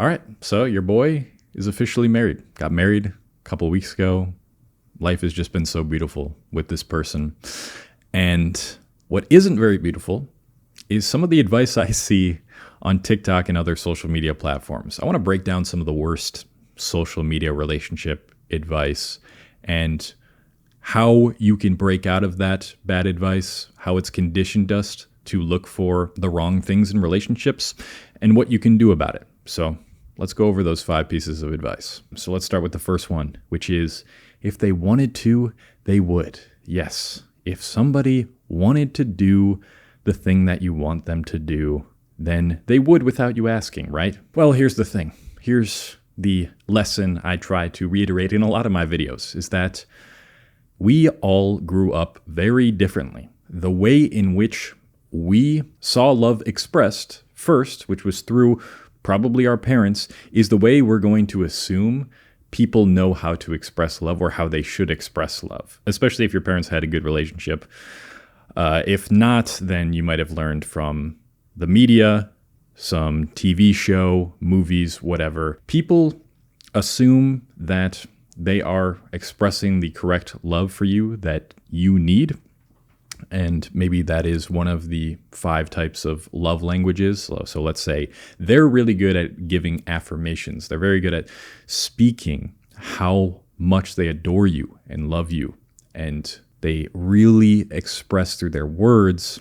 All right, so your boy is officially married. Got married a couple weeks ago. Life has just been so beautiful with this person. And what isn't very beautiful is some of the advice I see on TikTok and other social media platforms. I want to break down some of the worst social media relationship advice and how you can break out of that bad advice, how it's conditioned us to look for the wrong things in relationships, and what you can do about it. So let's go over those 5 pieces of advice. So let's start with the first one, which is if they wanted to, they would. Yes, if somebody wanted to do the thing that you want them to do, then they would without you asking, right? Well, here's the thing. Here's the lesson I try to reiterate in a lot of my videos, is that we all grew up very differently. The way in which we saw love expressed first, which was through probably our parents, is the way we're going to assume people know how to express love or how they should express love, especially if your parents had a good relationship. If not, then you might have learned from the media, some TV show, movies, whatever. People assume that they are expressing the correct love for you that you need. And maybe that is one of the 5 types of love languages. So let's say they're really good at giving affirmations. They're very good at speaking how much they adore you and love you. And they really express through their words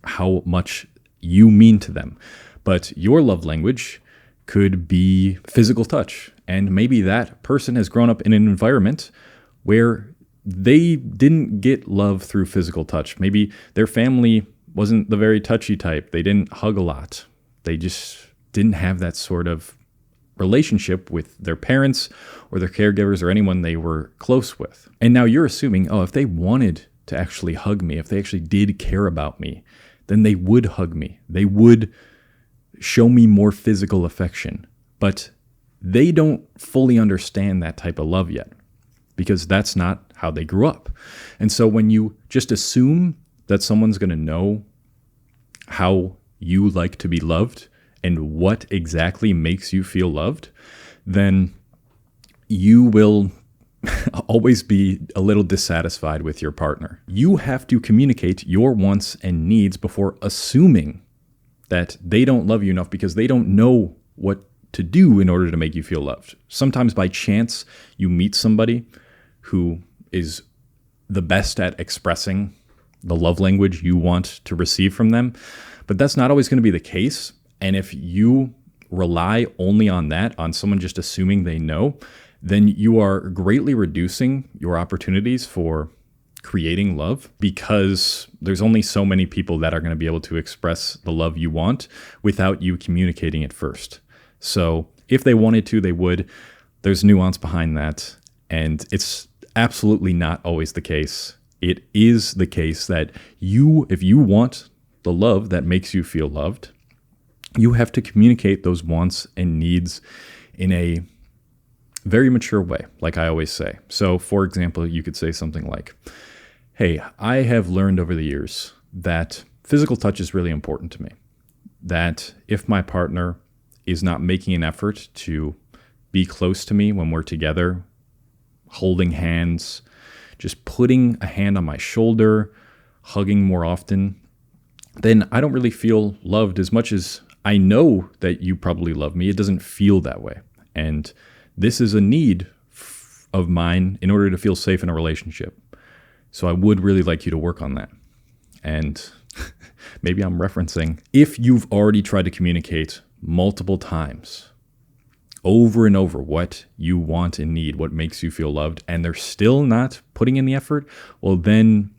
how much you mean to them. But your love language could be physical touch. And maybe that person has grown up in an environment where they didn't get love through physical touch. Maybe their family wasn't the very touchy type. They didn't hug a lot. They just didn't have that sort of relationship with their parents or their caregivers or anyone they were close with. And now you're assuming, if they wanted to actually hug me, if they actually did care about me, then they would hug me. They would show me more physical affection. But they don't fully understand that type of love yet, because that's not how they grew up. And so when you just assume that someone's going to know how you like to be loved and what exactly makes you feel loved, then you will always be a little dissatisfied with your partner. You have to communicate your wants and needs before assuming that they don't love you enough because they don't know what to do in order to make you feel loved. Sometimes by chance, you meet somebody who is the best at expressing the love language you want to receive from them, but that's not always going to be the case. And if you rely only on that, on someone just assuming they know, then you are greatly reducing your opportunities for creating love, because there's only so many people that are going to be able to express the love you want without you communicating it first. So if they wanted to, they would. There's nuance behind that, and it's absolutely not always the case. It is the case that if you want the love that makes you feel loved, you have to communicate those wants and needs in a very mature way, like I always say. So, for example, you could say something like, hey, I have learned over the years that physical touch is really important to me. That if my partner is not making an effort to be close to me when we're together, holding hands, just putting a hand on my shoulder, hugging more often, then I don't really feel loved as much as I know that you probably love me. It doesn't feel that way. And this is a need of mine in order to feel safe in a relationship. So I would really like you to work on that. And maybe I'm referencing, if you've already tried to communicate multiple times, over and over, what you want and need, what makes you feel loved, and they're still not putting in the effort, well, then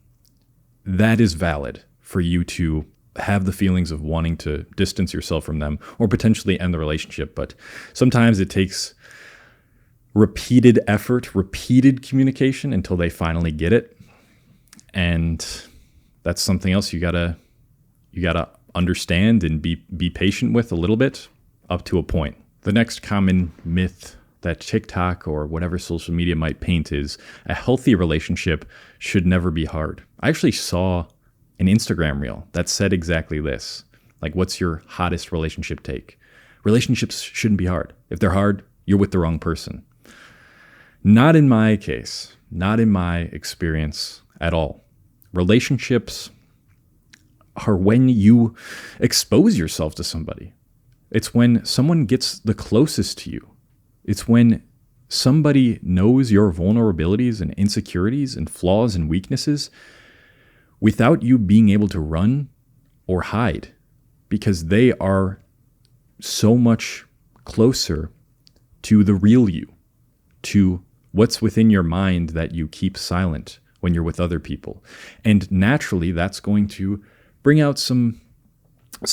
that is valid for you to have the feelings of wanting to distance yourself from them or potentially end the relationship. But sometimes it takes repeated effort, repeated communication until they finally get it. And that's something else you gotta understand and be patient with a little bit, up to a point. The next common myth that TikTok or whatever social media might paint is a healthy relationship should never be hard. I actually saw an Instagram reel that said exactly this. Like, what's your hottest relationship take? relationships shouldn't be hard. If they're hard, you're with the wrong person. Not in my case, not in my experience at all. Relationships are when you expose yourself to somebody. It's when someone gets the closest to you. It's when somebody knows your vulnerabilities and insecurities and flaws and weaknesses without you being able to run or hide, because they are so much closer to the real you, to what's within your mind that you keep silent when you're with other people. And naturally, that's going to bring out some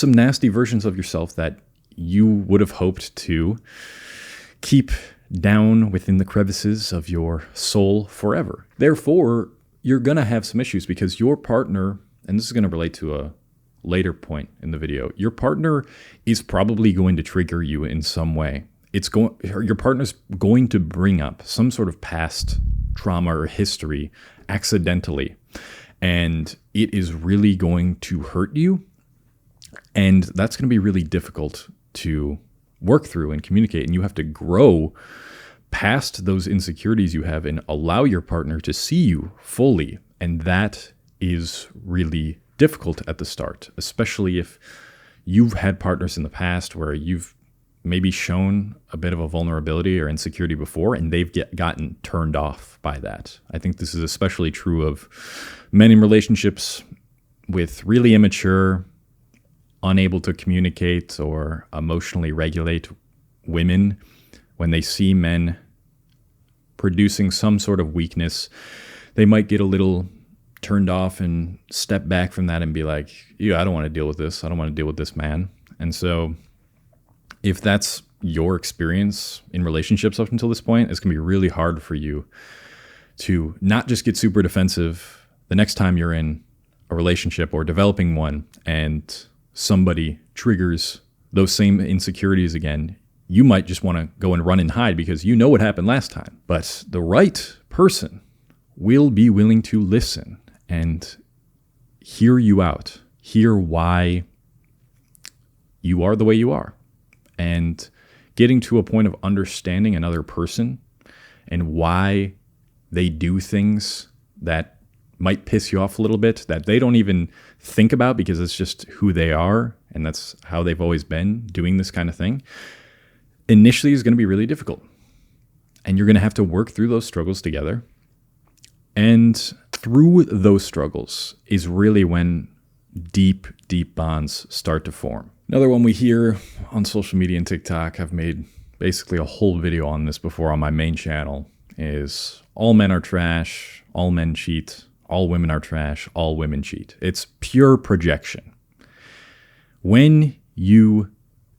nasty versions of yourself that you would have hoped to keep down within the crevices of your soul forever. Therefore, you're going to have some issues because your partner, and this is going to relate to a later point in the video, your partner is probably going to trigger you in some way. Your partner's going to bring up some sort of past trauma or history accidentally, and it is really going to hurt you, and that's going to be really difficult to work through and communicate, and you have to grow past those insecurities you have and allow your partner to see you fully, and that is really difficult at the start, especially if you've had partners in the past where you've maybe shown a bit of a vulnerability or insecurity before, and they've gotten turned off by that. I think this is especially true of men in relationships with really immature, unable to communicate or emotionally regulate women. When they see men producing some sort of weakness, they might get a little turned off and step back from that and be like, yeah, I don't want to deal with this. I don't want to deal with this man. And so if that's your experience in relationships up until this point, it's going to be really hard for you to not just get super defensive the next time you're in a relationship or developing one and somebody triggers those same insecurities again. You might just want to go and run and hide because you know what happened last time. But the right person will be willing to listen and hear you out, hear why you are the way you are, and getting to a point of understanding another person and why they do things that might piss you off a little bit, that they don't even think about because it's just who they are and that's how they've always been doing this kind of thing, initially is going to be really difficult. And you're going to have to work through those struggles together. And through those struggles is really when deep, deep bonds start to form. Another one we hear on social media and TikTok, I've made basically a whole video on this before on my main channel, is all men are trash, all men cheat, all women are trash, all women cheat. It's pure projection. When you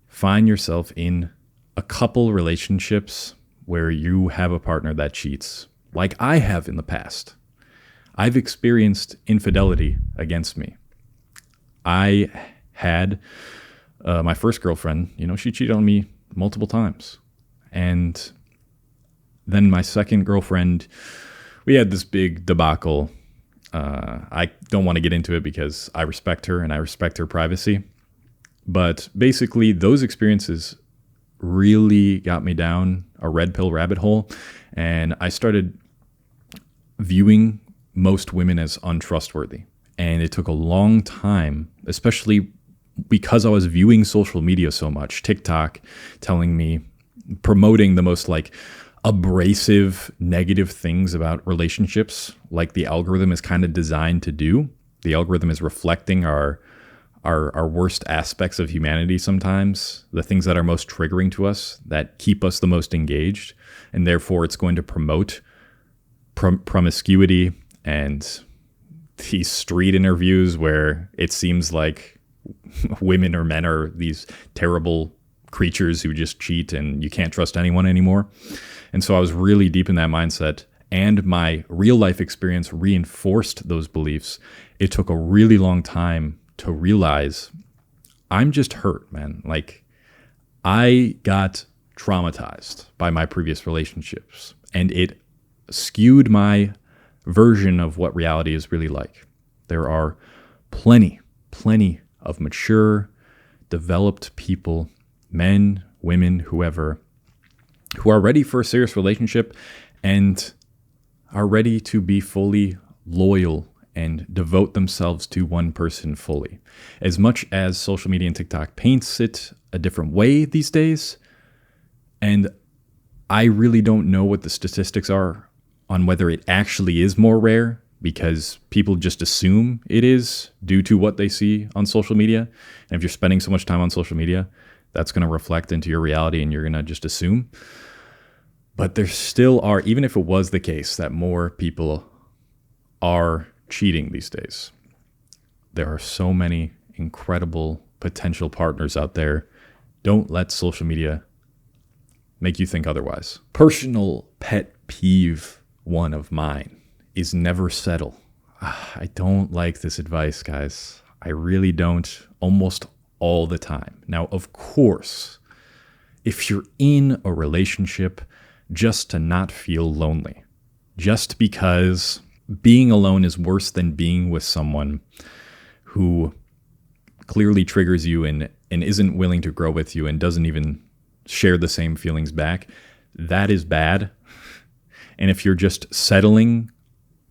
find yourself in a couple relationships where you have a partner that cheats, like I have in the past, I've experienced infidelity against me. I had my first girlfriend, she cheated on me multiple times. And then my second girlfriend, we had this big debacle. I don't want to get into it because I respect her and I respect her privacy. But basically, those experiences really got me down a red pill rabbit hole. And I started viewing most women as untrustworthy. And it took a long time, especially because I was viewing social media so much, TikTok telling me, promoting the most abrasive, negative things about relationships, like the algorithm is kind of designed to do. The algorithm is reflecting our worst aspects of humanity sometimes, the things that are most triggering to us, that keep us the most engaged, and therefore it's going to promote promiscuity and these street interviews where it seems like women or men are these terrible creatures who just cheat and you can't trust anyone anymore. And so I was really deep in that mindset, and my real life experience reinforced those beliefs. It took a really long time to realize I'm just hurt, man. I got traumatized by my previous relationships, and it skewed my version of what reality is really like. There are plenty of mature, developed people, men, women, whoever, who are ready for a serious relationship and are ready to be fully loyal and devote themselves to one person fully. As much as social media and TikTok paints it a different way these days, and I really don't know what the statistics are on whether it actually is more rare, because people just assume it is due to what they see on social media. And if you're spending so much time on social media, that's going to reflect into your reality and you're going to just assume. But there still are, even if it was the case that more people are cheating these days, there are so many incredible potential partners out there. Don't let social media make you think otherwise. Personal pet peeve one of mine is never settle. I don't like this advice, guys. I really don't, almost all the time. Now, of course, if you're in a relationship, just to not feel lonely, just because being alone is worse than being with someone who clearly triggers you and isn't willing to grow with you and doesn't even share the same feelings back, that is bad. And if you're just settling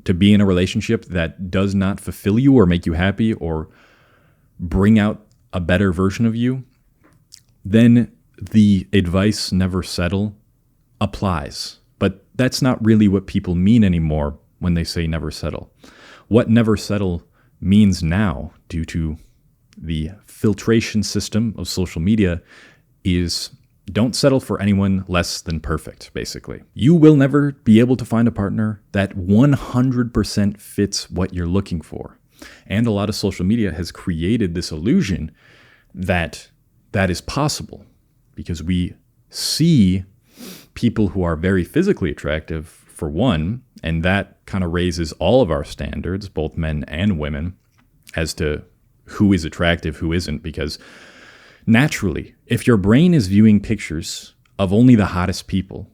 to be in a relationship that does not fulfill you or make you happy or bring out a better version of you, then the advice never settle applies. But that's not really what people mean anymore when they say never settle. What never settle means now, due to the filtration system of social media, is don't settle for anyone less than perfect, basically. You will never be able to find a partner that 100% fits what you're looking for. And a lot of social media has created this illusion that that is possible, because we see people who are very physically attractive, for one, and that kind of raises all of our standards, both men and women, as to who is attractive, who isn't, because naturally, if your brain is viewing pictures of only the hottest people,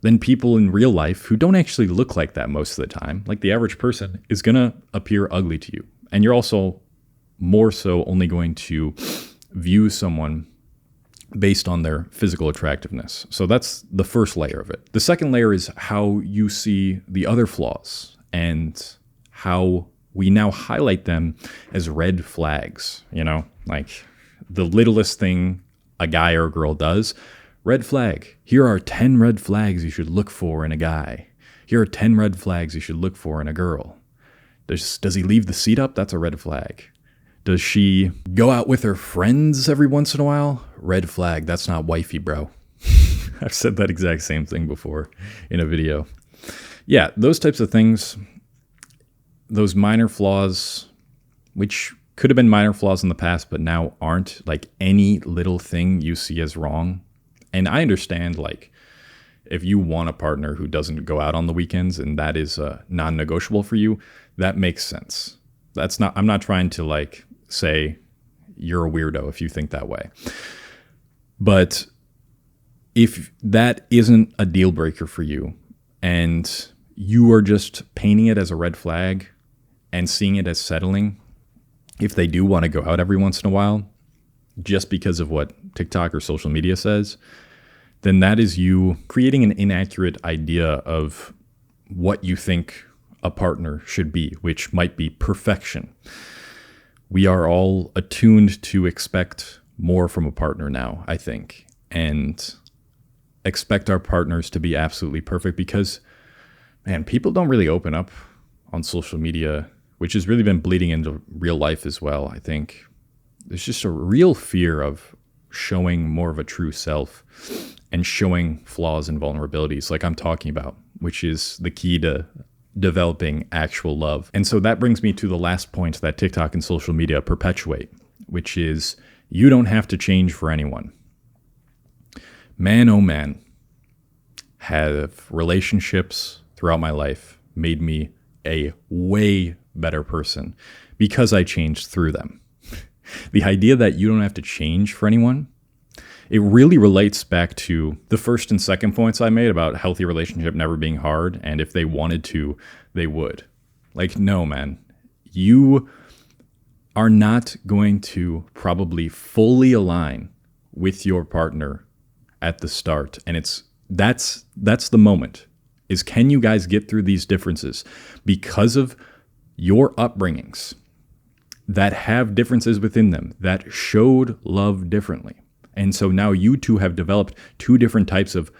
then people in real life who don't actually look like that most of the time, like the average person, is going to appear ugly to you. And you're also more so only going to view someone based on their physical attractiveness. So that's the first layer of it. The second layer is how you see the other flaws and how we now highlight them as red flags, like the littlest thing a guy or a girl does, red flag. Here are 10 red flags you should look for in a guy. Here are 10 red flags you should look for in a girl. Does he leave the seat up? That's a red flag. Does she go out with her friends every once in a while? Red flag. That's not wifey, bro. I've said that exact same thing before in a video. Yeah, those types of things, those minor flaws, which could have been minor flaws in the past, but now aren't, like any little thing you see as wrong. And I understand, like, if you want a partner who doesn't go out on the weekends and that is non-negotiable for you, that makes sense. I'm not trying to like say you're a weirdo if you think that way. But if that isn't a deal breaker for you and you are just painting it as a red flag and seeing it as settling, if they do want to go out every once in a while, just because of what TikTok or social media says, then that is you creating an inaccurate idea of what you think a partner should be, which might be perfection. We are all attuned to expect more from a partner now, I think, and expect our partners to be absolutely perfect because, man, people don't really open up on social media, which has really been bleeding into real life as well. I think there's just a real fear of showing more of a true self and showing flaws and vulnerabilities like I'm talking about, which is the key to developing actual love. And so that brings me to the last point that TikTok and social media perpetuate, which is you don't have to change for anyone. Man, oh man, have relationships throughout my life made me a way better person because I changed through them. The idea that you don't have to change for anyone, it really relates back to the first and second points I made about healthy relationship never being hard, and if they wanted to, they would. Like, no, man, you are not going to probably fully align with your partner at the start. And that's the moment, is can you guys get through these differences because of your upbringings that have differences within them that showed love differently. And so now you two have developed two different types of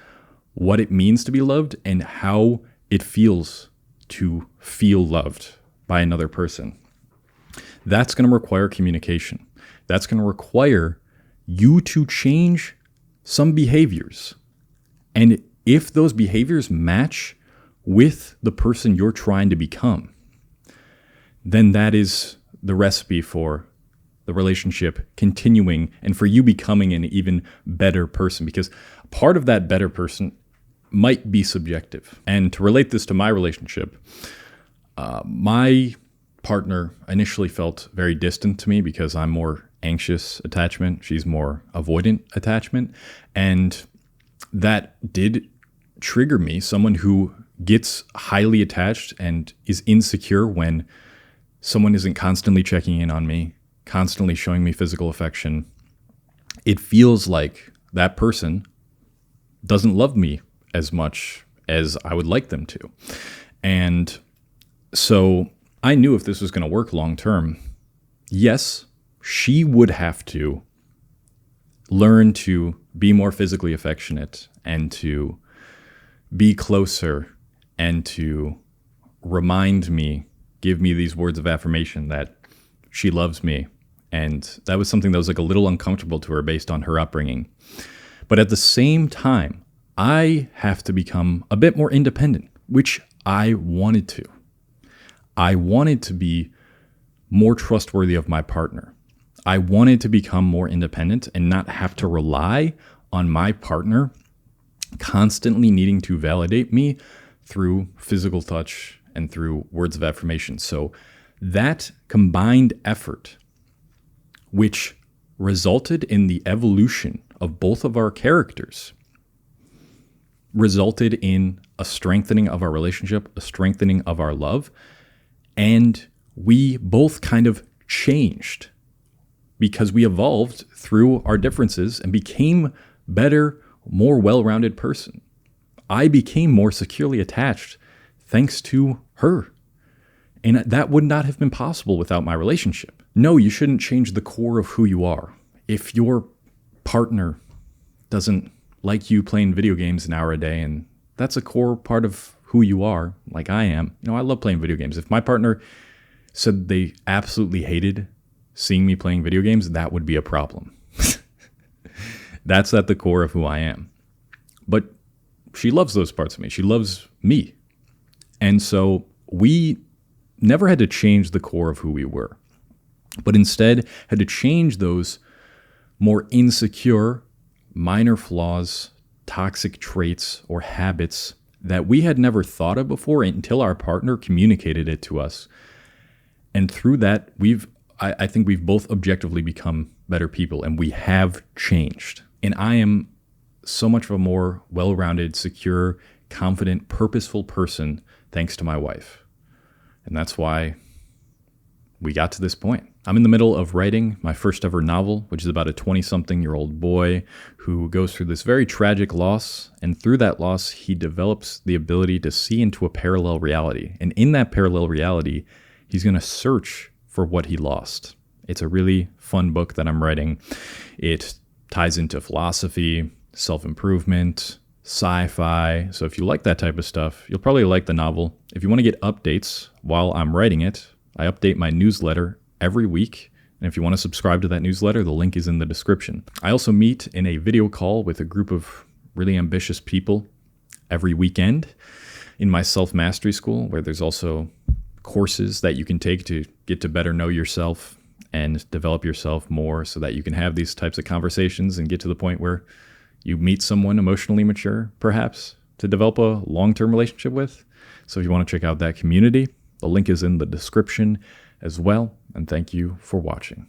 what it means to be loved and how it feels to feel loved by another person. That's going to require communication. That's going to require you to change some behaviors. And if those behaviors match with the person you're trying to become, then that is the recipe for the relationship continuing and for you becoming an even better person, because part of that better person might be subjective. And to relate this to my relationship, my partner initially felt very distant to me because I'm more anxious attachment. She's more avoidant attachment. And that did trigger me, someone who gets highly attached and is insecure when someone isn't constantly checking in on me, constantly showing me physical affection. It feels like that person doesn't love me as much as I would like them to. And so I knew if this was going to work long term, yes, she would have to learn to be more physically affectionate and to be closer and to remind me, give me these words of affirmation that she loves me. And that was something that was like a little uncomfortable to her based on her upbringing. But at the same time, I have to become a bit more independent, which I wanted to. I wanted to be more trustworthy of my partner. I wanted to become more independent and not have to rely on my partner constantly needing to validate me through physical touch and through words of affirmation. So that combined effort, which resulted in the evolution of both of our characters, resulted in a strengthening of our relationship, a strengthening of our love, and we both kind of changed because we evolved through our differences and became better, more well-rounded person. I became more securely attached thanks to her. And that would not have been possible without my relationship. No, you shouldn't change the core of who you are. If your partner doesn't like you playing video games an hour a day, and that's a core part of who you are, like I am. I love playing video games. If my partner said they absolutely hated seeing me playing video games, that would be a problem. That's at the core of who I am. But she loves those parts of me. She loves me. And so we never had to change the core of who we were, but instead had to change those more insecure, minor flaws, toxic traits, or habits that we had never thought of before until our partner communicated it to us. And through that, I think we've both objectively become better people, and we have changed. And I am so much of a more well-rounded, secure, confident, purposeful person thanks to my wife. And that's why we got to this point. I'm in the middle of writing my first ever novel, which is about a 20-something-year-old boy who goes through this very tragic loss. And through that loss, he develops the ability to see into a parallel reality. And in that parallel reality, he's going to search for what he lost. It's a really fun book that I'm writing. It ties into philosophy, self-improvement, sci-fi. So if you like that type of stuff, you'll probably like the novel. If you want to get updates while I'm writing it, I update my newsletter every week. And if you want to subscribe to that newsletter, the link is in the description. I also meet in a video call with a group of really ambitious people every weekend in my self-mastery school, where there's also courses that you can take to get to better know yourself and develop yourself more so that you can have these types of conversations and get to the point where you meet someone emotionally mature, perhaps, to develop a long-term relationship with. So if you want to check out that community, the link is in the description as well. And thank you for watching.